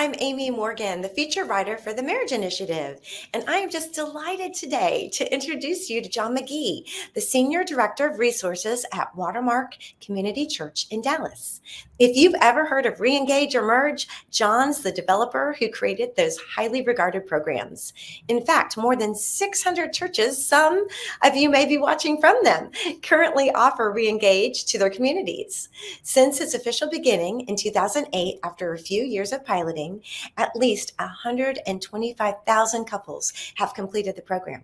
I'm Amy Morgan, the feature writer for the Marriage Initiative, and I am just delighted today to introduce you to John McGee, the Senior Director of Resources at Watermark Community Church in Dallas. If you've ever heard of Reengage or Merge, John's the developer who created those highly regarded programs. In fact, more than 600 churches, some of you may be watching from them, currently offer Reengage to their communities. Since its official beginning in 2008, after a few years of piloting, at least 125,000 couples have completed the program.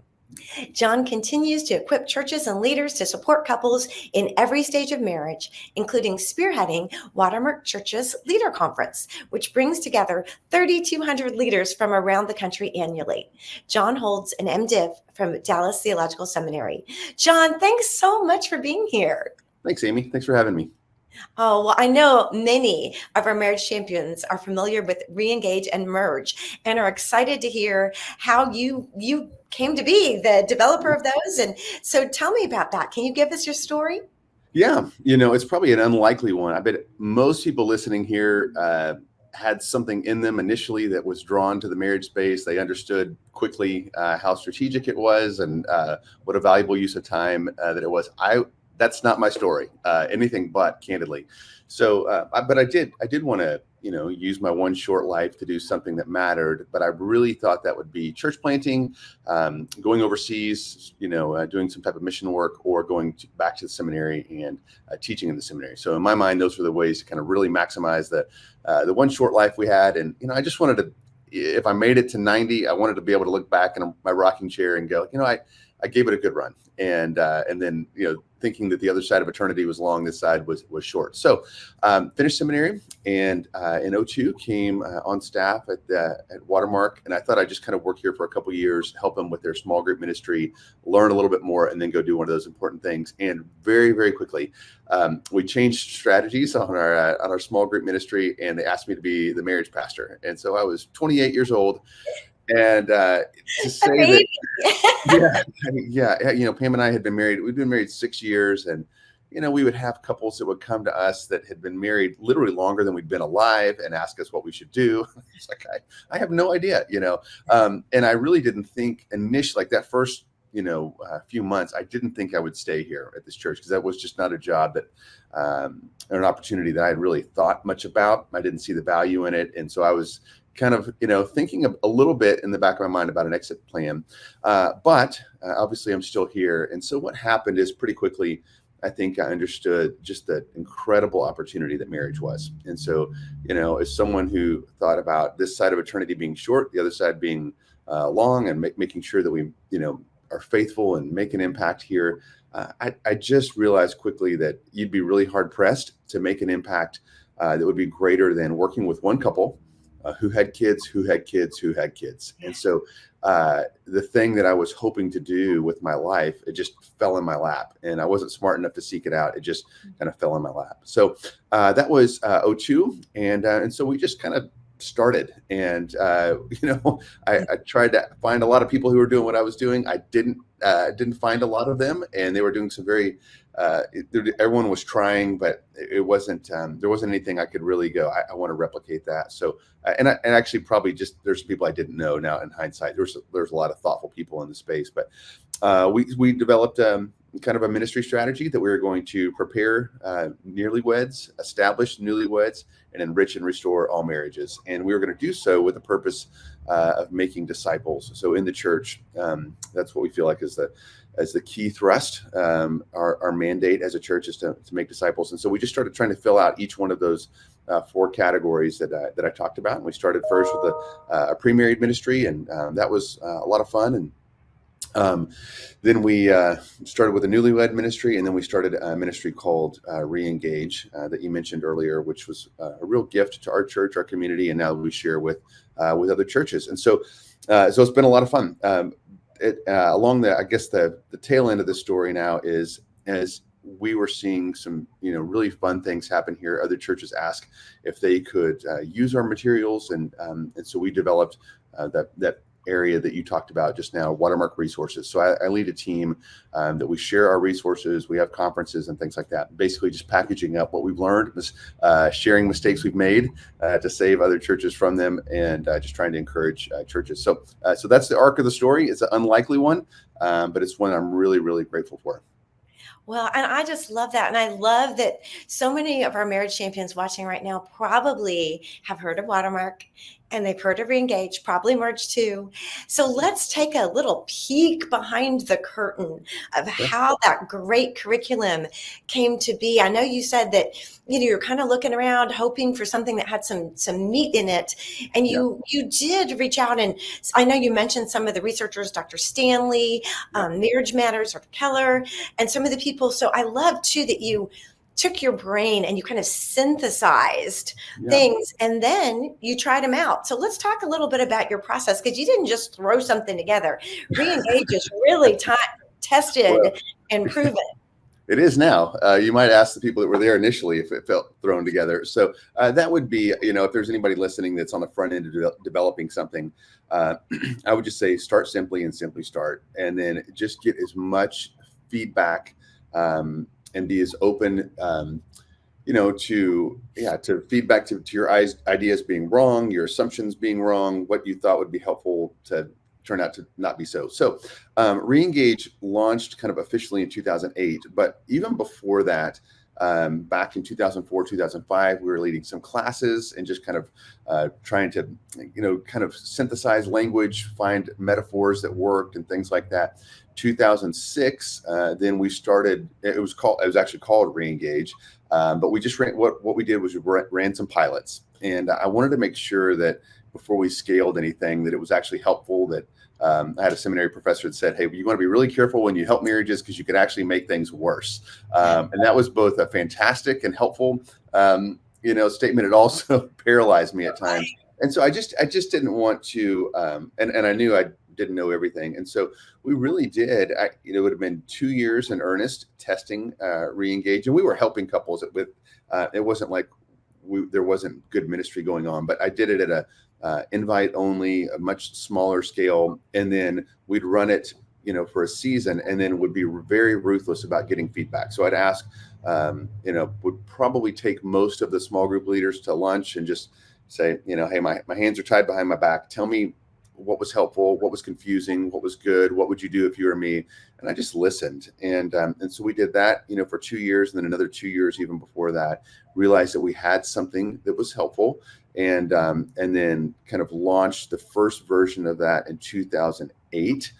John continues to equip churches and leaders to support couples in every stage of marriage, including spearheading Watermark Church's Leader Conference, which brings together 3,200 leaders from around the country annually. John holds an MDiv from Dallas Theological Seminary. John, thanks so much for being here. Thanks, Amy. Thanks for having me. Oh, well, I know many of our marriage champions are familiar with Reengage and Merge and are excited to hear how you came to be the developer of those. And so tell me about that. Can you give us your story? Yeah, it's probably an unlikely one. I bet most people listening here had something in them initially that was drawn to the marriage space. They understood quickly how strategic it was and what a valuable use of time that it was. That's not my story, anything but, candidly. So, but I did want to, use my one short life to do something that mattered. But I really thought that would be church planting, going overseas, doing some type of mission work, or going back to the seminary and teaching in the seminary. So in my mind, those were the ways to kind of really maximize the one short life we had. And, I just wanted to, if I made it to 90, I wanted to be able to look back in my rocking chair and go, I gave it a good run. And then, thinking that the other side of eternity was long, this side was short. So finished seminary, and in 2002 came on staff at Watermark. And I thought I'd just kind of work here for a couple of years, help them with their small group ministry, learn a little bit more, and then go do one of those important things. And very, very quickly, we changed strategies on our small group ministry, and they asked me to be the marriage pastor. And so I was 28 years old. And to say that, Pam and I had been married. We'd been married 6 years, and we would have couples that would come to us that had been married literally longer than we'd been alive and ask us what we should do. It's like I have no idea, and I really didn't think initially, like that first few months, I didn't think I would stay here at this church, because that was just not a job that an opportunity that I had really thought much about. I didn't see the value in it, and so I was kind of, thinking a little bit in the back of my mind about an exit plan. But obviously I'm still here. And so what happened is pretty quickly, I think I understood just the incredible opportunity that marriage was. And so, as someone who thought about this side of eternity being short, the other side being long, and making sure that we, are faithful and make an impact here, I just realized quickly that you'd be really hard pressed to make an impact that would be greater than working with one couple who had kids. And so the thing that I was hoping to do with my life, it just fell in my lap, and I wasn't smart enough to seek it out. It just kind of fell in my lap. So that was 2002. And so we just kind of started. And, I tried to find a lot of people who were doing what I was doing. I didn't find a lot of them, and they were doing some very, everyone was trying, but it wasn't, there wasn't anything I could really go, I want to replicate that. So, and actually probably just, there's some people I didn't know now in hindsight. There's a lot of thoughtful people in the space, but we developed kind of a ministry strategy that we were going to prepare newlyweds, establish newlyweds, and enrich and restore all marriages. And we were going to do so with the purpose of making disciples. So in the church, that's what we feel like is the key thrust. Our mandate as a church is to make disciples. And so we just started trying to fill out each one of those 4 categories that I talked about. And we started first with a pre-married ministry, and that was a lot of fun. And then we started with a newlywed ministry, and then we started a ministry called Reengage that you mentioned earlier, which was a real gift to our church, our community, and now we share with other churches. And so it's been a lot of fun. Along the tail end of the story now is, as we were seeing some, really fun things happen here. Other churches asked if they could use our materials, and so we developed that area that you talked about just now, Watermark Resources. So I lead a team that we share our resources. We have conferences and things like that. Basically, just packaging up what we've learned, sharing mistakes we've made to save other churches from them, and just trying to encourage churches. So that's the arc of the story. It's an unlikely one, but it's one I'm really, really grateful for. Well, and I just love that. And I love that so many of our marriage champions watching right now probably have heard of Watermark and they've heard of Reengage, probably Merge too. So let's take a little peek behind the curtain of how that great curriculum came to be. I know you said that you're kind of looking around, hoping for something that had some meat in it, and you did reach out. And I know you mentioned some of the researchers, Dr. Stanley, Marriage Matters, Dr. Keller, and some of the people. So I love too that you took your brain and you kind of synthesized things, and then you tried them out. So let's talk a little bit about your process, because you didn't just throw something together. Reengage is really tested and proven. It is now. You might ask the people that were there initially if it felt thrown together. So that would be, if there's anybody listening that's on the front end of developing something, I would just say start simply and simply start, and then just get as much feedback and be as open, to feedback to your ideas being wrong, your assumptions being wrong, what you thought would be helpful to turn out to not be so. So Reengage launched kind of officially in 2008, but even before that, back in 2004, 2005, we were leading some classes and just kind of trying to, kind of synthesize language, find metaphors that worked and things like that. 2006, then we started. It was actually called Reengage, but we just ran. What we did was we ran some pilots, and I wanted to make sure that before we scaled anything, that it was actually helpful. That I had a seminary professor that said, "Hey, you want to be really careful when you help marriages because you could actually make things worse." And that was both a fantastic and helpful, statement. It also paralyzed me at times, and so I just didn't want to. And I knew I didn't know everything, and so we really did. It would have been 2 years in earnest testing Reengage, and we were helping couples with. It wasn't like there wasn't good ministry going on, but I did it at a invite only, a much smaller scale, and then we'd run it, for a season, and then would be very ruthless about getting feedback. So I'd ask, would probably take most of the small group leaders to lunch and just say, hey, my hands are tied behind my back. Tell me what was helpful, what was confusing, what was good, what would you do if you were me? And I just listened. And so we did that, for 2 years, and then another 2 years even before that, realized that we had something that was helpful, and then kind of launched the first version of that in 2008.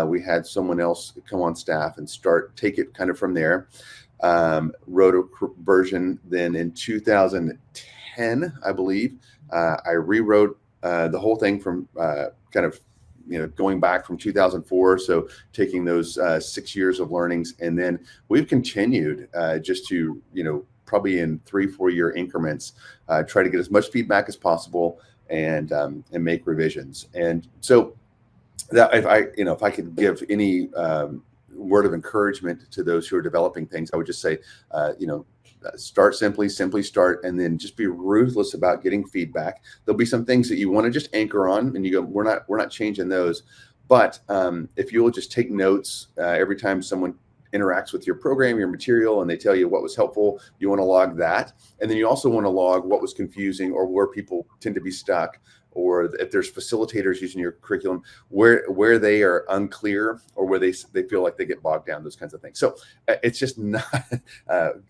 We had someone else come on staff and take it kind of from there. Wrote a version then in 2010, I believe. I rewrote the whole thing from going back from 2004. So taking those 6 years of learnings, and then we've continued just to, probably in 3-4 year increments, try to get as much feedback as possible and make revisions. And so that if I could give any word of encouragement to those who are developing things, I would just say, start simply start, and then just be ruthless about getting feedback. There'll be some things that you want to just anchor on, and you go, we're not changing those. But if you will just take notes every time someone interacts with your program, your material, and they tell you what was helpful, you want to log that. And then you also want to log what was confusing, or where people tend to be stuck, or if there's facilitators using your curriculum where they are unclear, or where they feel like they get bogged down, those kinds of things. So it's just not,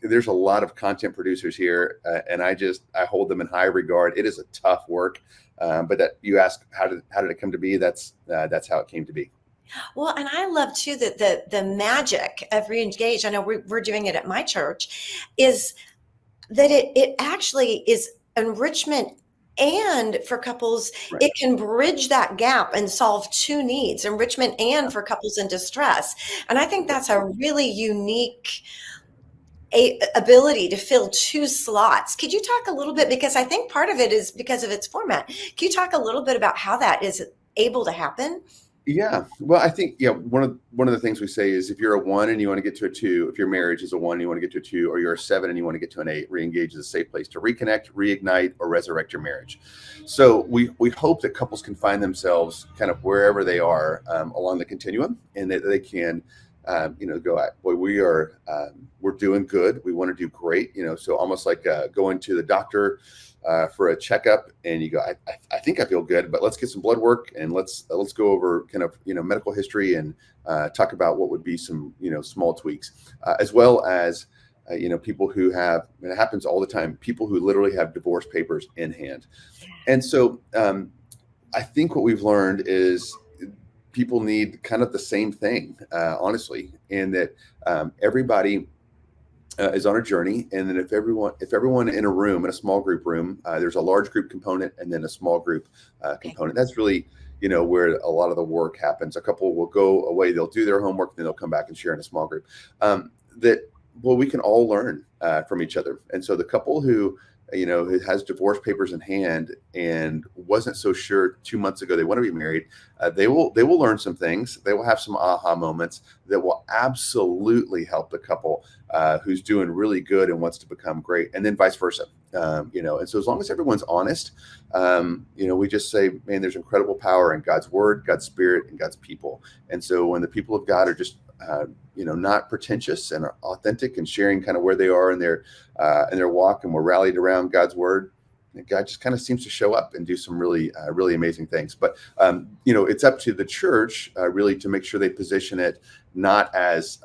there's a lot of content producers here, and I hold them in high regard. It is a tough work, but that you ask, how did it come to be? That's how it came to be. Well, and I love too that the magic of Reengage, I know we're doing it at my church, is that it actually is enrichment. And for couples, Right. It can bridge that gap and solve two needs, enrichment and for couples in distress. And I think that's a really unique ability to fill two slots. Could you talk a little bit, because I think part of it is because of its format. Can you talk a little bit about how that is able to happen? Yeah. Well, I think, one of the things we say is if you're a 1 and you want to get to a 2, if your marriage is a 1 and you want to get to a 2, or you're a 7 and you want to get to an 8, re-engage is a safe place to reconnect, reignite, or resurrect your marriage. So we hope that couples can find themselves kind of wherever they are along the continuum, and that they can go at, boy, we're doing good. We want to do great. So almost like going to the doctor for a checkup, and you go, I think I feel good, but let's get some blood work, and let's go over kind of medical history, and talk about what would be some small tweaks, as well as people who have, and it happens all the time, people who literally have divorce papers in hand. And so I think what we've learned is people need kind of the same thing, honestly, and that everybody is on a journey. And then if everyone in a room, in a small group room, there's a large group component and then a small group component. That's really where a lot of the work happens. A couple will go away, they'll do their homework, then they'll come back and share in a small group. We can all learn from each other. And so the couple who who has divorce papers in hand and wasn't so sure 2 months ago they want to be married, they will learn some things. They will have some aha moments that will absolutely help the couple who's doing really good and wants to become great, and then vice versa. And so as long as everyone's honest, we just say, man, there's incredible power in God's word, God's spirit, and God's people. And so when the people of God are just not pretentious and are authentic and sharing kind of where they are in their walk, and we're rallied around God's word, God just kind of seems to show up and do some really amazing things. But it's up to the church really to make sure they position it not as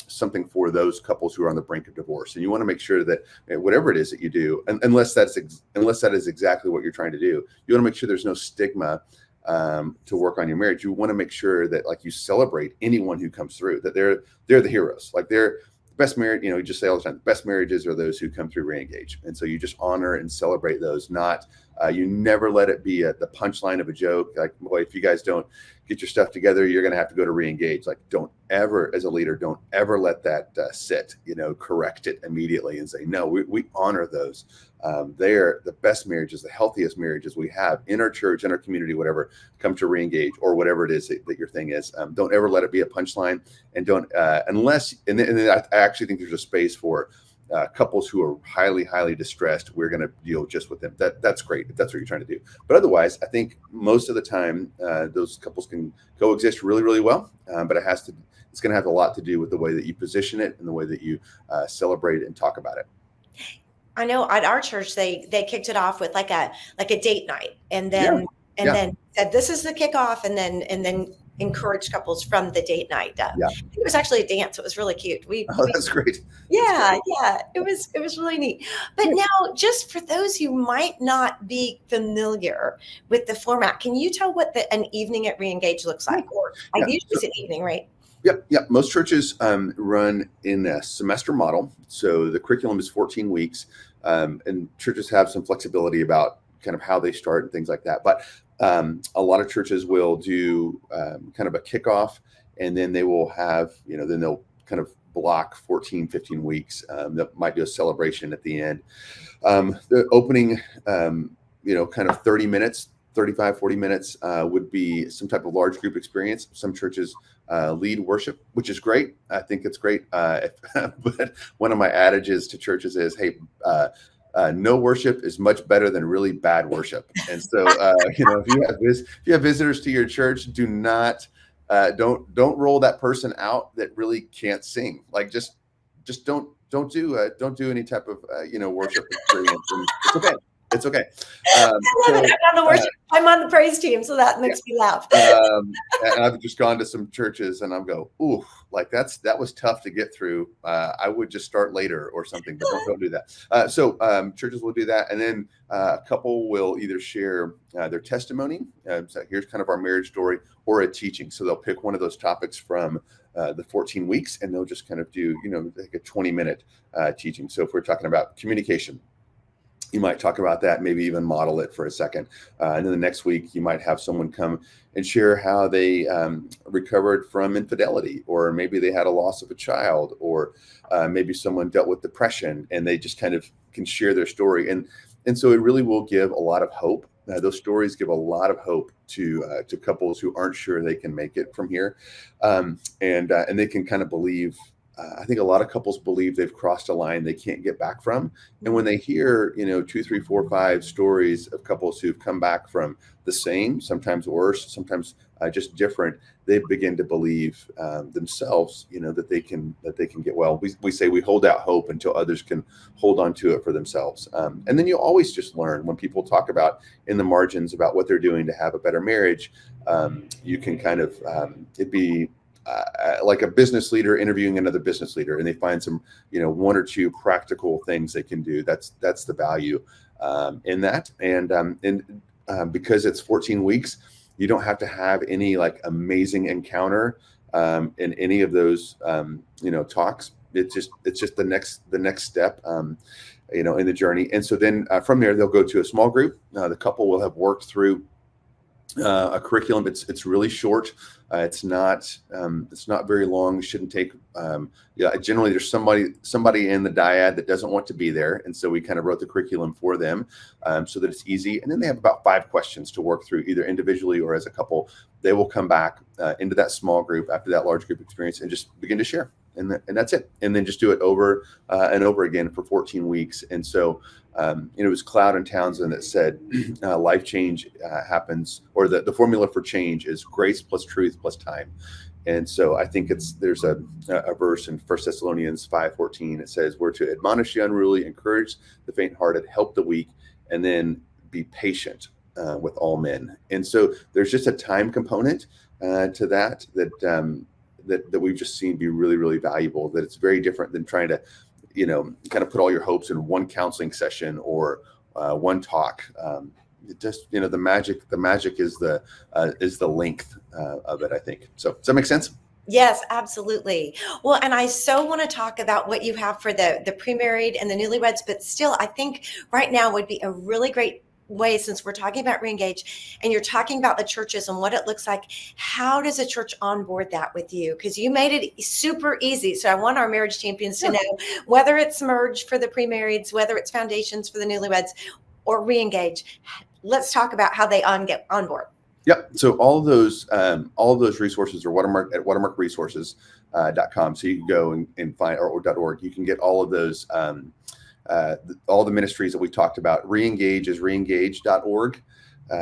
something for those couples who are on the brink of divorce. And you want to make sure that whatever it is that you do, unless that is exactly what you're trying to do, you want to make sure there's no stigma to work on your marriage. You want to make sure that you celebrate anyone who comes through, that they're the heroes. They're the best marriage. You just say all the time, the best marriages are those who come through re-engage. And so you just honor and celebrate those. Not you never let it be the punchline of a joke. Boy, if you guys don't get your stuff together, you're going to have to go to re-engage. Don't ever, as a leader, don't ever let that sit. Correct it immediately and say, no, we honor those. They're the best marriages, the healthiest marriages we have in our church, in our community, whatever. Come to re-engage, or whatever it is that your thing is. Don't ever let it be a punchline, and don't unless. And then I actually think there's a space for couples who are highly, highly distressed. We're going to deal just with them. That's great if that's what you're trying to do. But otherwise, I think most of the time those couples can coexist really, really well. But it's going to have a lot to do with the way that you position it and the way that you celebrate it and talk about it. I know at our church they kicked it off with like a date night, and then then said this is the kickoff, and then encouraged couples from the date night. I think it was actually a dance. It was really cute. That's great. Yeah, it was really neat. But now, just for those who might not be familiar with the format, can you tell what an evening at re-engage looks like? Or usually it's an evening, right? Yep. Most churches run in a semester model. So the curriculum is 14 weeks, and churches have some flexibility about kind of how they start and things like that. But a lot of churches will do kind of a kickoff, and then they will have, then they'll kind of block 14, 15 weeks. That might do a celebration at the end. The opening, kind of 30 minutes, 35, 40 minutes would be some type of large group experience. Some churches lead worship, which is great. I think it's great. But one of my adages to churches is, hey, no worship is much better than really bad worship. And so, if you have visitors to your church, do not, don't roll that person out that really can't sing. Just don't do any type of, worship experience. And it's okay. It's okay. I love it. I'm on the praise team, so that makes me laugh. And I've just gone to some churches and I'm go, ooh, that was tough to get through. I would just start later or something, but don't do that. So churches will do that, and then a couple will either share their testimony. So here's kind of our marriage story, or a teaching. So they'll pick one of those topics from the 14 weeks, and they'll just kind of do, like a 20-minute teaching. So if we're talking about communication, you might talk about that, maybe even model it for a second. And then the next week, you might have someone come and share how they recovered from infidelity, or maybe they had a loss of a child, or maybe someone dealt with depression, and they just kind of can share their story. And so it really will give a lot of hope Those stories give a lot of hope to couples who aren't sure they can make it from here, and they can kind of believe. I think a lot of couples believe they've crossed a line they can't get back from, and when they hear, 2, 3, 4, 5 stories of couples who've come back from the same, sometimes worse, sometimes just different, they begin to believe themselves, that they can get well. We say we hold out hope until others can hold on to it for themselves, and then you always just learn when people talk about in the margins about what they're doing to have a better marriage. You can kind of it'd be like a business leader interviewing another business leader, and they find some, 1 or 2 practical things they can do. That's the value in that, and because it's 14 weeks, you don't have to have any like amazing encounter in any of those talks. It's just the next step in the journey. And so then from there they'll go to a small group. The couple will have worked through a curriculum. It's really short. It's not very long. It shouldn't take. Generally, there's somebody in the dyad that doesn't want to be there, and so we kind of wrote the curriculum for them so that it's easy. And then they have about 5 questions to work through, either individually or as a couple. They will come back into that small group after that large group experience and just begin to share. And that's it. And then just do it over and over again for 14 weeks. And so, it was Cloud and Townsend that said life change happens, or the formula for change is grace plus truth plus time. And so I think there's a verse in 1 Thessalonians 5:14. It says, we're to admonish the unruly, encourage the faint-hearted, help the weak, and then be patient with all men. And so there's just a time component to that we've just seen be really, really valuable, that it's very different than trying to, kind of put all your hopes in one counseling session or one talk. It just, the magic is the length of it, I think. So does that make sense? Yes, absolutely. Well, and I so want to talk about what you have for the pre-married and the newlyweds, but still, I think right now would be a really great way, since we're talking about reengage and you're talking about the churches and what it looks like. How does a church onboard that with you? Because you made it super easy. So I want our marriage champions to know, whether it's merge for the pre-marrieds, whether it's foundations for the newlyweds, or reengage. Let's talk about how they get on board. Yep. So all of those resources are Watermark at watermarkresources.com. So you can go and find, or .org. You can get all of those, all the ministries that we talked about. Reengage is reengage.org.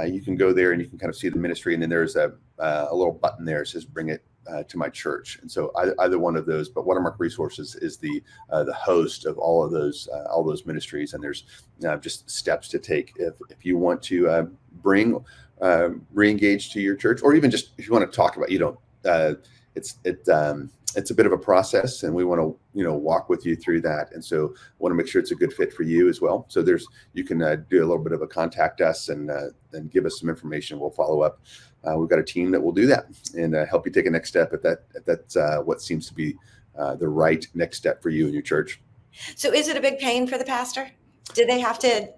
You can go there and you can kind of see the ministry, and then there's a little button there that says bring it to my church. And so either one of those, but Watermark Resources is the host of all those ministries, and there's just steps to take if you want to bring reengage to your church, or even just if you want to talk about, it's a bit of a process, and we want to walk with you through that. And so want to make sure it's a good fit for you as well. So you can do a little bit of a contact us and give us some information. We'll follow up. We've got a team that will do that and help you take a next step if that's what seems to be the right next step for you and your church. So is it a big pain for the pastor? Do they have to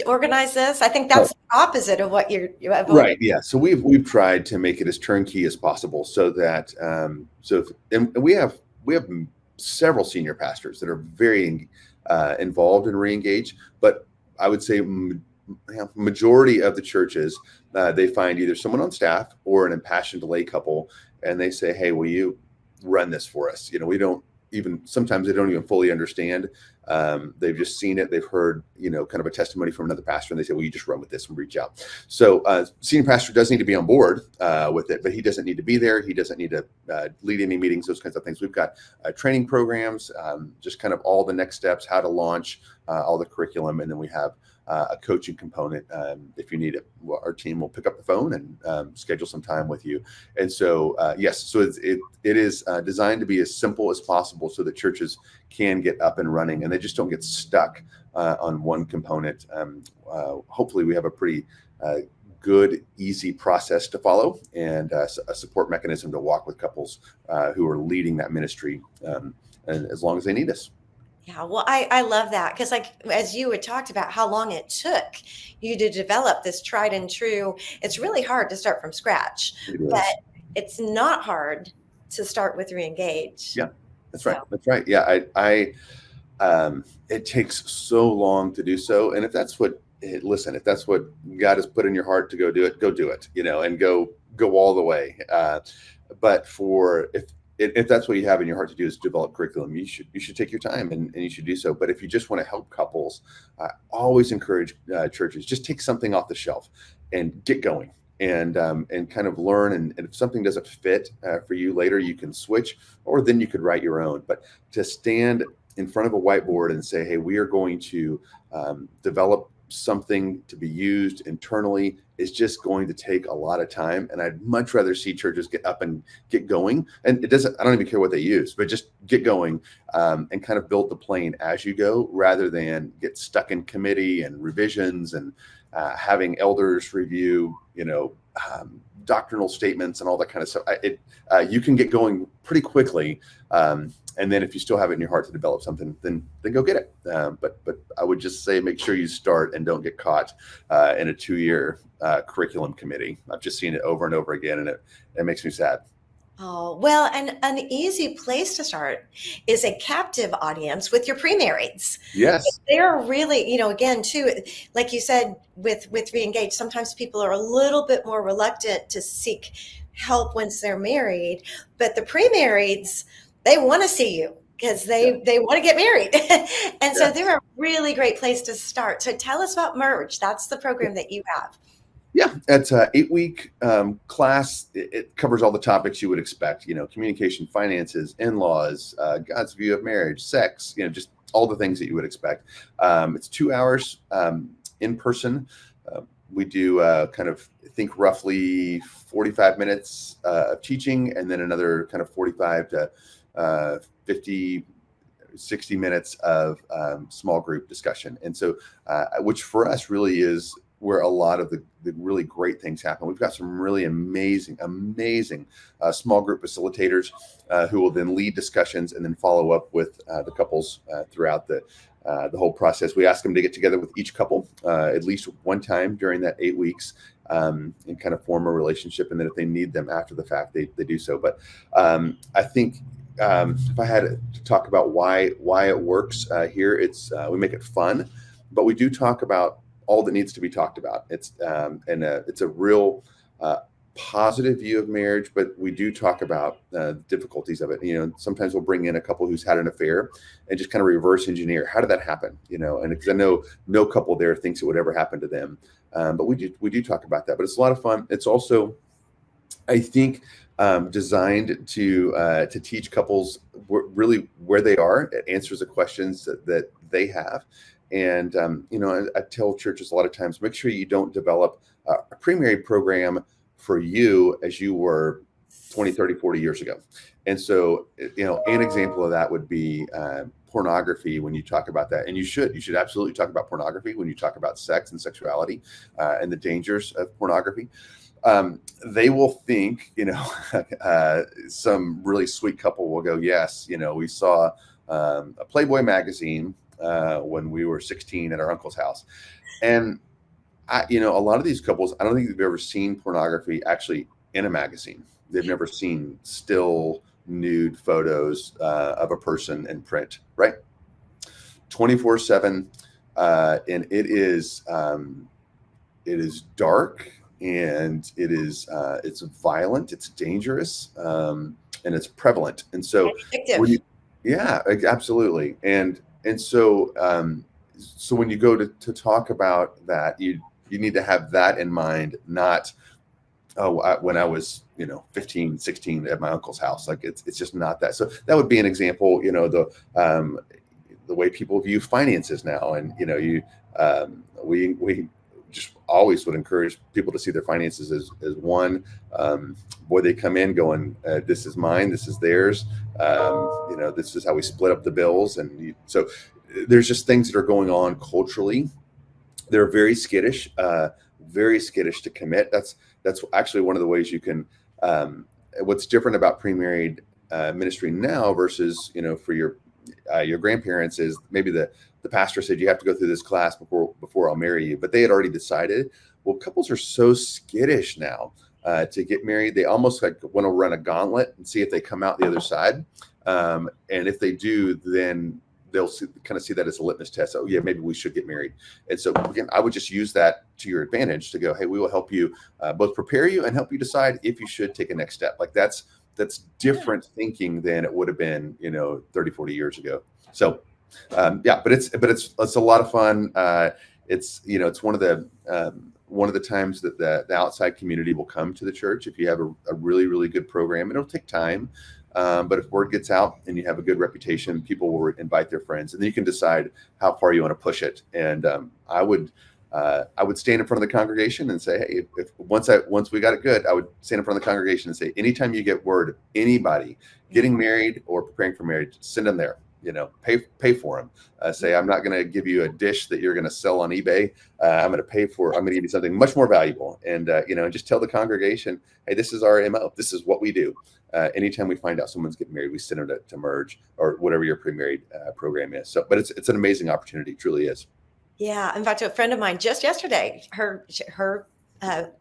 organize this? I think that's the opposite of what you're avoiding. Right. Yeah. So we've tried to make it as turnkey as possible, so that and we have several senior pastors that are very involved in reengage, but I would say majority of the churches they find either someone on staff or an impassioned lay couple, and they say, hey, will you run this for us? Sometimes they don't even fully understand. They've just seen it. They've heard, kind of a testimony from another pastor, and they say, well, you just run with this and reach out. So senior pastor does need to be on board with it, but he doesn't need to be there. He doesn't need to lead any meetings, those kinds of things. We've got training programs, just kind of all the next steps, how to launch all the curriculum. And then we have a coaching component if you need it. Our team will pick up the phone and schedule some time with you. And so yes, so it is designed to be as simple as possible so that churches can get up and running and they just don't get stuck on one component. Hopefully we have a pretty good, easy process to follow, and a support mechanism to walk with couples who are leading that ministry and as long as they need us. Yeah, well, I love that, because as you had talked about how long it took you to develop this tried and true, it's really hard to start from scratch, but it's not hard to start with reengage. Yeah, that's right. That's right. Yeah, I it takes so long to do so, and if that's what listen, if that's what God has put in your heart to go do it, and go all the way. But if that's what you have in your heart to do is develop curriculum, you should take your time and you should do so. But if you just want to help couples, I always encourage churches, just take something off the shelf and get going and kind of learn. And if something doesn't fit for you later, you can switch, or then you could write your own. But to stand in front of a whiteboard and say, hey, we are going to develop something to be used internally is just going to take a lot of time. And I'd much rather see churches get up and get going. And I don't even care what they use, but just get going and kind of build the plane as you go, rather than get stuck in committee and revisions and having elders review, doctrinal statements and all that kind of stuff. You can get going pretty quickly. And then if you still have it in your heart to develop something, then go get it. But I would just say, make sure you start and don't get caught in a 2-year curriculum committee. I've just seen it over and over again, and it makes me sad. Oh, well, and an easy place to start is a captive audience with your pre-marrieds. Yes. They're really, again, too, like you said, with Reengage, sometimes people are a little bit more reluctant to seek help once they're married, but the pre-marrieds, they want to see you because they want to get married. And so they're a really great place to start. So tell us about Merge. That's the program that you have. Yeah, it's an 8-week class. It covers all the topics you would expect, communication, finances, in-laws, God's view of marriage, sex, just all the things that you would expect. It's 2 hours in person. We do think roughly 45 minutes of teaching, and then another kind of 45 to 50, 60 minutes of small group discussion. And so, which for us really is where a lot of the really great things happen. We've got some really amazing small group facilitators who will then lead discussions and then follow up with the couples throughout the whole process. We ask them to get together with each couple at least one time during that 8 weeks and kind of form a relationship. And then if they need them after the fact, they do so. But I think if I had to talk about why it works here, it's we make it fun, but we do talk about all that needs to be talked about. It's it's a real positive view of marriage, but we do talk about the difficulties of it. Sometimes we'll bring in a couple who's had an affair and just kind of reverse engineer, how did that happen? And because I know no couple there thinks it would ever happen to them, but we do talk about that. But it's a lot of fun. It's also, I think, designed to teach couples really where they are. It answers the questions that they have. And, I tell churches a lot of times, make sure you don't develop a pre-married program for you as you were 20, 30, 40 years ago. And so, an example of that would be pornography when you talk about that. And you should absolutely talk about pornography when you talk about sex and sexuality and the dangers of pornography. They will think, some really sweet couple will go, yes, we saw a Playboy magazine when we were 16 at our uncle's house. And a lot of these couples, I don't think they've ever seen pornography actually in a magazine. They've never seen still nude photos of a person in print, right? 24/7. And it is dark, and it's violent, it's dangerous, and it's prevalent. And so, yeah, absolutely. And so when you go to talk about that, you need to have that in mind, not, when I was, 15, 16 at my uncle's house. Like it's just not that. So that would be an example, the way people view finances now. And, we just always would encourage people to see their finances as one. Boy, they come in going, this is mine, this is theirs. This is how we split up the bills. And so there's just things that are going on culturally. They're very skittish to commit. That's actually one of the ways you can, what's different about pre-married ministry now versus, for your grandparents is maybe the pastor said, you have to go through this class before I'll marry you. But they had already decided. Well, couples are so skittish now to get married. They almost want to run a gauntlet and see if they come out the other side. And if they do, then they'll kind of see that as a litmus test. Oh yeah, maybe we should get married. And so again, I would just use that to your advantage to go, hey, we will help you both prepare you and help you decide if you should take a next step. Like that's different thinking than it would have been, 30, 40 years ago. So but it's a lot of fun. It's one of the times that the outside community will come to the church if you have a really, really good program. It'll take time. But if word gets out and you have a good reputation, people will invite their friends, and then you can decide how far you want to push it. And I would stand in front of the congregation and say, hey, if once we got it good, I would stand in front of the congregation and say, anytime you get word of anybody getting married or preparing for marriage, send them there. Pay for them. Say, I'm not going to give you a dish that you're going to sell on eBay. I'm going to give you something much more valuable. And, and just tell the congregation, hey, this is our MO. This is what we do. Anytime we find out someone's getting married, we send them to Merge or whatever your pre-married program is. So, but it's an amazing opportunity. It truly is. Yeah. In fact, a friend of mine just yesterday, her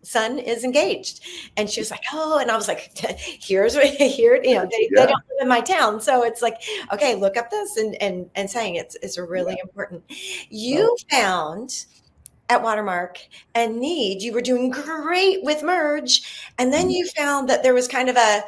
son is engaged, and she was like, oh, and I was like, here, they don't live in my town. So it's like, okay, look up this and saying it's really important. You found at Watermark a need. You were doing great with Merge, and then you found that there was kind of a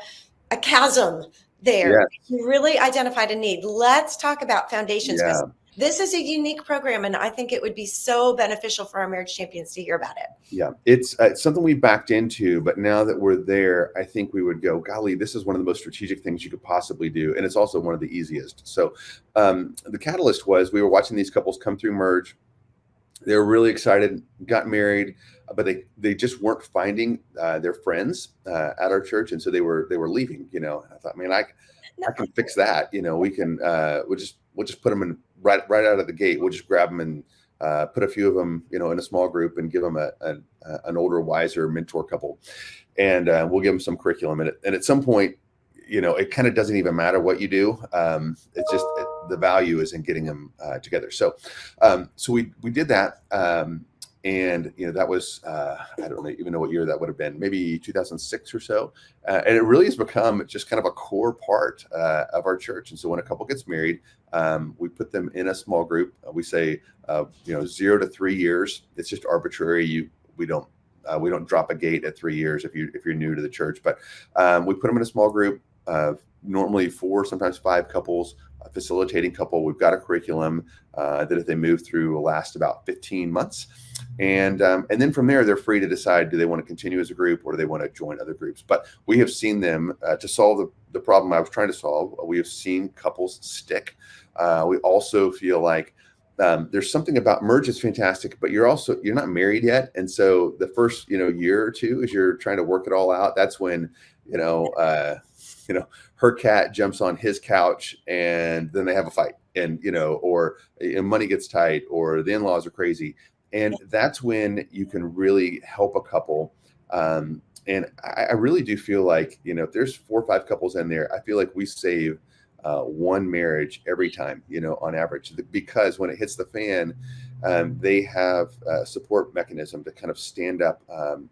chasm there. Yes. You really identified a need. Let's talk about foundations. Yeah. This is a unique program, and I think it would be so beneficial for our marriage champions to hear about it. Yeah, it's something we backed into, but now that we're there, I think we would go, golly, this is one of the most strategic things you could possibly do. And it's also one of the easiest. So the catalyst was we were watching these couples come through Merge. They were really excited, got married, but they just weren't finding their friends at our church. And so they were leaving, I thought, man, I can fix that. We can, we'll just put them in right out of the gate. We'll just grab them and put a few of them, in a small group and give them an older, wiser mentor couple. And we'll give them some curriculum. And at some point, it kind of doesn't even matter what you do. It's just the value is in getting them together. So we did that. And that was I don't even know what year that would have been, maybe 2006 or so, and it really has become just kind of a core part of our church. And so when a couple gets married, we put them in a small group. We say 0 to 3 years. It's just arbitrary. We don't drop a gate at 3 years if you're new to the church, but we put them in a small group. Normally 4, sometimes 5 couples, a facilitating couple. We've got a curriculum that if they move through will last about 15 months. And then from there, they're free to decide, do they want to continue as a group or do they want to join other groups? But we have seen them to solve the problem I was trying to solve. We have seen couples stick. We also feel like there's something about Merge is fantastic, but you're not married yet. And so the first, year or two, as you're trying to work it all out, that's when, her cat jumps on his couch and then they have a fight and, or money gets tight or the in-laws are crazy. And that's when you can really help a couple. And I really do feel like, if there's 4 or 5 couples in there, I feel like we save one marriage every time, on average, because when it hits the fan, they have a support mechanism to kind of stand up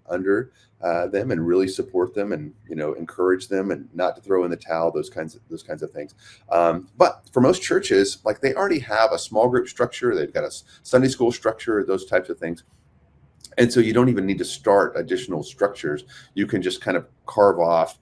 under them and really support them and, encourage them and not to throw in the towel, those kinds of things. But for most churches, like they already have a small group structure. They've got a Sunday school structure, those types of things. And so you don't even need to start additional structures. You can just kind of carve off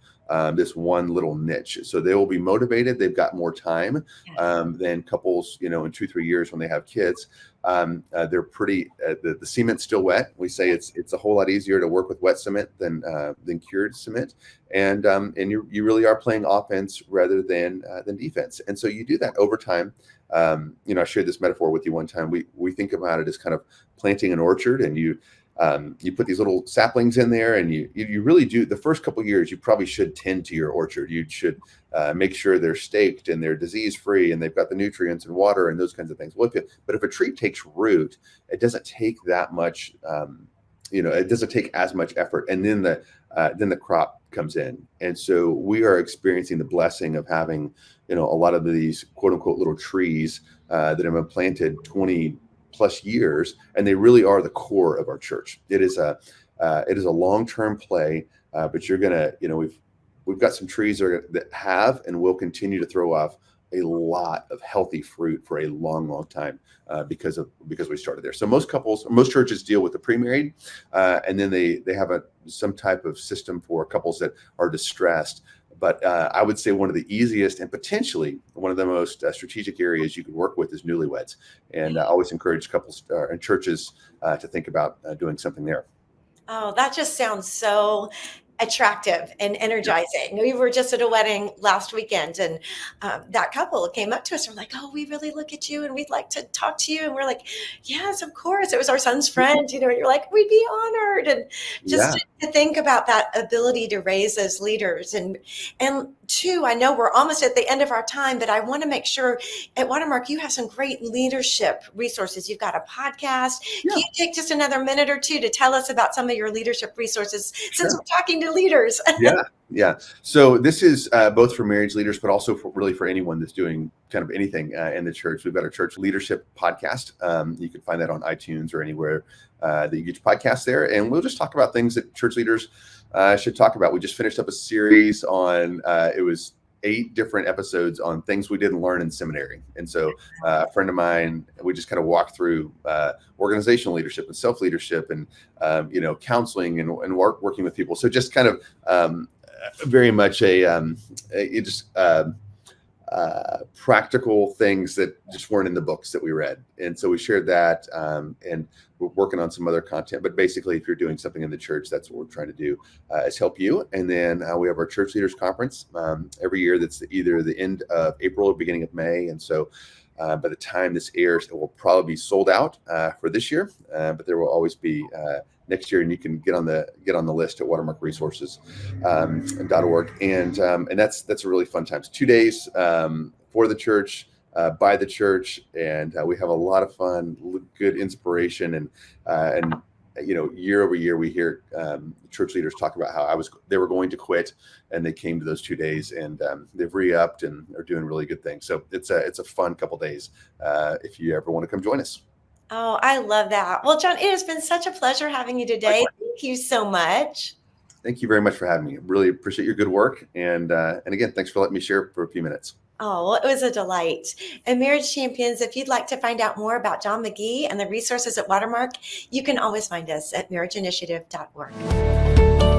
this one little niche. So they will be motivated. They've got more time than couples, in 2-3 years when they have kids. They're pretty, the cement's still wet. We say it's a whole lot easier to work with wet cement than cured cement. And you really are playing offense rather than defense. And so you do that over time. I shared this metaphor with you one time. We think about it as kind of planting an orchard, and you put these little saplings in there, and you really do. The first couple of years, you probably should tend to your orchard. You should make sure they're staked and they're disease free and they've got the nutrients and water and those kinds of things. But if a tree takes root, it doesn't take that much. It doesn't take as much effort, and then the crop comes in. And so we are experiencing the blessing of having a lot of these quote unquote little trees that have been planted 20 plus years, and they really are the core of our church. It is a long-term play, but you're gonna, we've got some trees that have and will continue to throw off a lot of healthy fruit for a long time because we started there. So most churches deal with the pre-married, and then they have some type of system for couples that are distressed. But I would say one of the easiest and potentially one of the most strategic areas you could work with is newlyweds. And I always encourage couples and churches to think about doing something there. Oh, that just sounds so attractive and energizing. We were just at a wedding last weekend, and that couple came up to us and were like, "Oh, we really look at you and we'd like to talk to you." And we're like, "Yes, of course." It was our son's friend, and you're like, "We'd be honored." And just Yeah. to think about that ability to raise those leaders. And two, I know we're almost at the end of our time, but I want to make sure at Watermark, you have some great leadership resources. You've got a podcast. Can Yeah. you take just another minute or two to tell us about some of your leadership resources since Sure. we're talking to leaders? Yeah. Yeah. So this is both for marriage leaders, but also really for anyone that's doing kind of anything in the church. We've got our church leadership podcast. You can find that on iTunes or anywhere that you get your podcast there. And we'll just talk about things that church leaders should talk about. We just finished up a series on, it was 8 different episodes on things we didn't learn in seminary. And so a friend of mine, we just kind of walked through organizational leadership and self-leadership and, counseling and working with people. So just kind of very much practical things that just weren't in the books that we read. And so we shared that and we're working on some other content. But basically, if you're doing something in the church, that's what we're trying to do is help you. And then we have our Church Leaders Conference every year. That's either the end of April or beginning of May. And so by the time this airs, it will probably be sold out for this year, but there will always be next year, and you can get on the list at watermarkresources.org. And that's a really fun time. It's 2 days for the church, by the church, and we have a lot of fun, good inspiration, and year over year we hear church leaders talk about how they were going to quit, and they came to those 2 days, and they've re-upped and are doing really good things. So it's a fun couple days if you ever want to come join us. Oh, I love that. Well, John, it has been such a pleasure having you today. Thank you so much. Thank you very much for having me. Really appreciate your good work, and again, thanks for letting me share for a few minutes. Oh, well, it was a delight. And Marriage Champions, if you'd like to find out more about John McGee and the resources at Watermark, you can always find us at marriageinitiative.org.